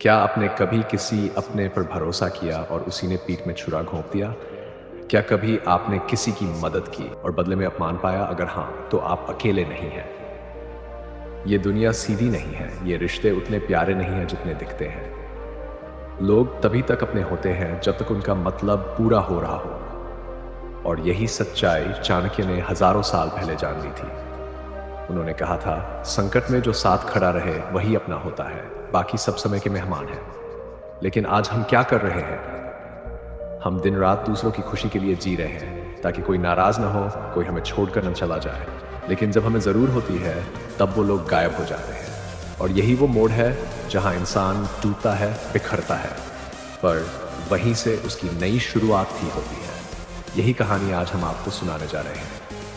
क्या आपने कभी किसी अपने पर भरोसा किया और उसी ने पीठ में छुरा घोंप दिया? क्या कभी आपने किसी की मदद की और बदले में अपमान पाया? अगर हाँ, तो आप अकेले नहीं हैं। ये दुनिया सीधी नहीं है, ये रिश्ते उतने प्यारे नहीं हैं जितने दिखते हैं। लोग तभी तक अपने होते हैं जब तक उनका मतलब पूरा हो रहा हो। और यही सच्चाई चाणक्य ने हजारों साल पहले जान ली थी। उन्होंने कहा था, संकट में जो साथ खड़ा रहे वही अपना होता है, बाकी सब समय के मेहमान हैं। लेकिन आज हम क्या कर रहे हैं? हम दिन रात दूसरों की खुशी के लिए जी रहे हैं ताकि कोई नाराज ना हो, कोई हमें छोड़कर न चला जाए। लेकिन जब हमें ज़रूर होती है तब वो लोग गायब हो जाते हैं। और यही वो मोड़ है जहां इंसान टूटता है, बिखरता है, पर वहीं से उसकी नई शुरुआत भी होती है। यही कहानी आज हम आपको सुनाने जा रहे हैं,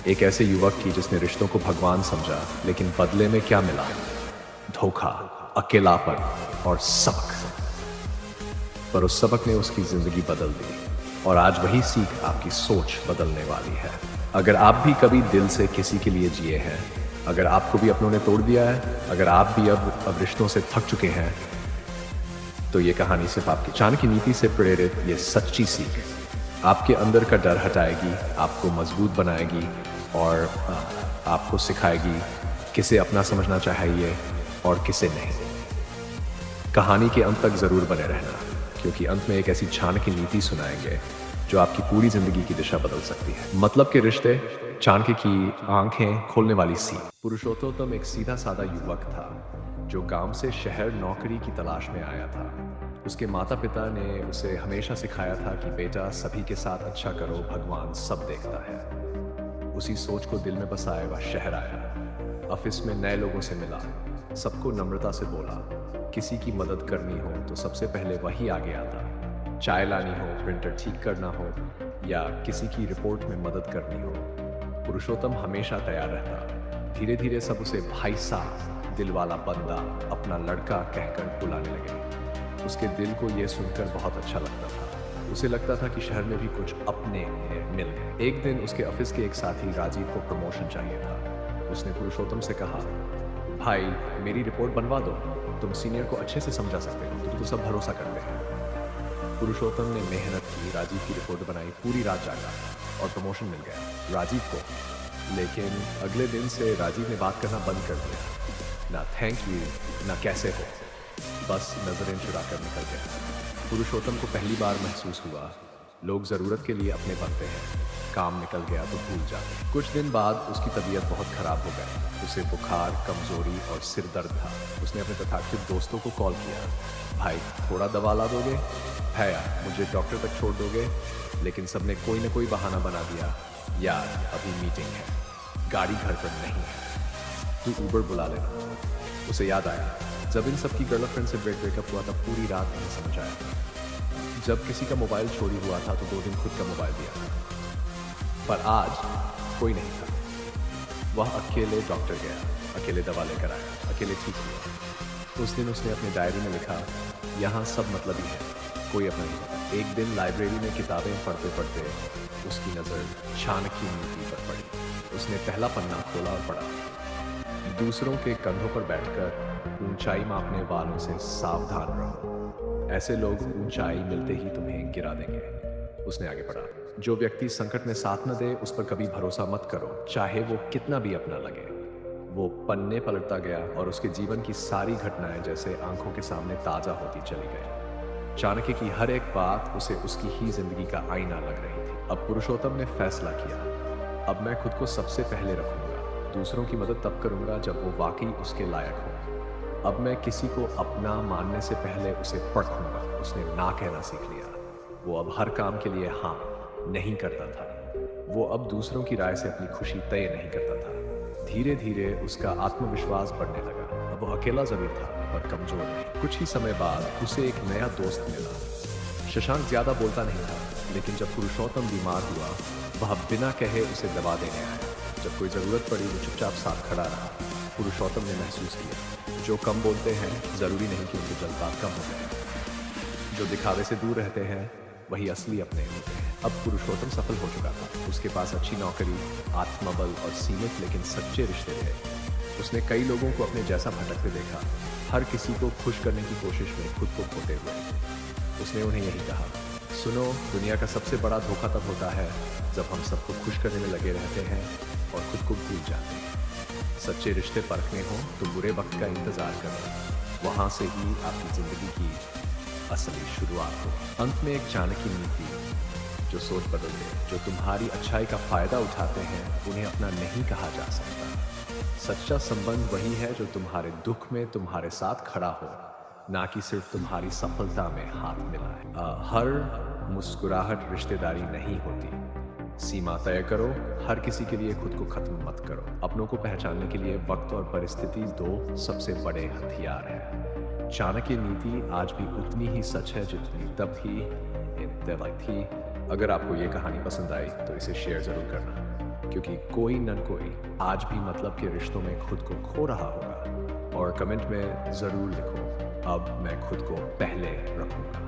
एक ऐसे युवक की जिसने रिश्तों को भगवान समझा, लेकिन बदले में क्या मिला? धोखा, अकेलापन और सबक। पर उस सबक ने उसकी जिंदगी बदल दी और आज वही सीख आपकी सोच बदलने वाली है। अगर आप भी कभी दिल से किसी के लिए जिए हैं, अगर आपको भी अपनों ने तोड़ दिया है, अगर आप भी अब रिश्तों से थक चुके हैं, तो ये कहानी सिर्फ आपकी चाणक्य नीति से प्रेरित ये सच्ची सीख आपके अंदर का डर हटाएगी, आपको मजबूत बनाएगी और आपको सिखाएगी किसे अपना समझना चाहिए और किसे नहीं। कहानी के अंत तक जरूर बने रहना, क्योंकि अंत में एक ऐसी चाणक्य नीति सुनाएंगे जो आपकी पूरी जिंदगी की दिशा बदल सकती है। मतलब के रिश्ते, चाणक्य की आंखें खोलने वाली सीख। पुरुषोत्तम एक सीधा साधा युवक था जो गांव से शहर नौकरी की तलाश में आया था। उसके माता पिता ने उसे हमेशा सिखाया था कि बेटा, सभी के साथ अच्छा करो, भगवान सब देखता है। उसी सोच को दिल में बसाए वह शहर आया। ऑफिस में नए लोगों से मिला, सबको नम्रता से बोला। किसी की मदद करनी हो तो सबसे पहले वही आगे आता। चाय लानी हो, प्रिंटर ठीक करना हो या किसी की रिपोर्ट में मदद करनी हो, पुरुषोत्तम हमेशा तैयार रहता। धीरे धीरे सब उसे भाई साहब, दिल वाला बंदा, अपना लड़का कहकर बुलाने लगे। उसके दिल को यह सुनकर बहुत अच्छा लगता था। उसे लगता था कि शहर में भी कुछ अपने मिल गए। एक दिन उसके ऑफिस के एक साथी राजीव को प्रमोशन चाहिए था। उसने पुरुषोत्तम से कहा, भाई मेरी रिपोर्ट बनवा दो, तुम सीनियर को अच्छे से समझा सकते हो, तुम तो सब भरोसा करते हैं। पुरुषोत्तम ने मेहनत की, राजीव की रिपोर्ट बनाई, पूरी रात जागा और प्रमोशन मिल गया राजीव को। लेकिन अगले दिन से राजीव ने बात करना बंद कर दिया। ना थैंक यू, ना कैसे हो, बस नजरें चुरा कर निकल गया। पुरुषोत्तम को पहली बार महसूस हुआ, लोग जरूरत के लिए अपने बनते हैं, काम निकल गया तो भूल जाते। कुछ दिन बाद उसकी तबीयत बहुत खराब हो गई। उसे बुखार, कमजोरी और सिर दर्द था। उसने अपने तथाकथित दोस्तों को कॉल किया, भाई थोड़ा दवा ला दोगे, भैया मुझे डॉक्टर तक छोड़ दोगे। लेकिन सबने कोई ना कोई बहाना बना दिया, यार अभी मीटिंग है, गाड़ी घर पर नहीं है, तू उबर बुला लेना। उसे याद आया, जब इन सब की गर्लफ्रेंड से ब्रेकअप हुआ तब पूरी रात नहीं समझ आया। जब किसी का मोबाइल चोरी हुआ था तो 2 दिन खुद का मोबाइल दिया था, पर आज कोई नहीं था। वह अकेले डॉक्टर गया, अकेले दवा लेकर आया, अकेले ठीक हुआ। उस दिन उसने अपनी डायरी में लिखा, यहाँ सब मतलब ही है, कोई अपना नहीं होता। एक दिन लाइब्रेरी में किताबें पढ़ते पढ़ते उसकी नज़र चाणक्य नीति पर पड़ी। उसने पहला पन्ना खोला और पढ़ा, दूसरों के कंधों पर बैठकर ऊंचाई मापने वालों से सावधान रहो, ऐसे लोग ऊंचाई मिलते ही तुम्हें गिरा देंगे। उसने आगे पढ़ा, जो व्यक्ति संकट में साथ न दे उस पर कभी भरोसा मत करो, चाहे वो कितना भी अपना लगे। वो पन्ने पलटता गया और उसके जीवन की सारी घटनाएं जैसे आंखों के सामने ताजा होती चली गई। चाणक्य की हर एक बात उसे उसकी ही जिंदगी का आईना लग रही थी। अब पुरुषोत्तम ने फैसला किया, अब मैं खुद को सबसे पहले रखूंगा, दूसरों की मदद तब करूंगा जब वो वाकई उसके लायक हो। अब मैं किसी को अपना मानने से पहले उसे परखूंगा। उसने ना कहना सीख लिया। वो अब हर काम के लिए हाँ नहीं करता था। वो अब दूसरों की राय से अपनी खुशी तय नहीं करता था। धीरे धीरे उसका आत्मविश्वास बढ़ने लगा। अब वो अकेला जरूर था पर कमजोर नहीं। कुछ ही समय बाद उसे एक नया दोस्त मिला। शशांक ज्यादा बोलता नहीं था, लेकिन जब पुरुषोत्तम बीमार हुआ वह बिना कहे उसे दवा देने आया। जब कोई जरूरत पड़ी वो चुपचाप साथ खड़ा रहा। पुरुषोत्तम ने महसूस किया, जो कम बोलते हैं जरूरी नहीं कि उनके जज्बात कम होते हैं। जो दिखावे से दूर रहते हैं वही असली अपने होते हैं। अब पुरुषोत्तम सफल हो चुका था। उसके पास अच्छी नौकरी, आत्मबल और सीमित लेकिन सच्चे रिश्ते थे। उसने कई लोगों को अपने जैसा भटकते देखा, हर किसी को खुश करने की कोशिश में खुद को खोते हुए। उसने उन्हें यही कहा, सुनो, दुनिया का सबसे बड़ा धोखा तब होता है जब हम सबको खुश करने में लगे रहते हैं और खुद को भूल जाते हैं। सच्चे रिश्ते परखने हो तो बुरे वक्त का इंतजार करो, वहां से ही आपकी जिंदगी की असली शुरुआत हो। अंत में एक चाणक्य नीति, जो सोच बदल दे। जो तुम्हारी अच्छाई का फायदा उठाते हैं उन्हें अपना नहीं कहा जा सकता। सच्चा संबंध वही है जो तुम्हारे दुख में तुम्हारे साथ खड़ा हो, ना कि सिर्फ तुम्हारी सफलता में हाथ मिलाए। हर मुस्कुराहट रिश्तेदारी नहीं होती। सीमा तय करो, हर किसी के लिए खुद को खत्म मत करो। अपनों को पहचानने के लिए वक्त और परिस्थिति दो सबसे बड़े हथियार हैं। चाणक्य नीति आज भी उतनी ही सच है जितनी तब थी थी। अगर आपको ये कहानी पसंद आई तो इसे शेयर जरूर करना, क्योंकि कोई न कोई आज भी मतलब के रिश्तों में खुद को खो रहा होगा। और कमेंट में जरूर लिखो, अब मैं खुद को पहले रखूंगा।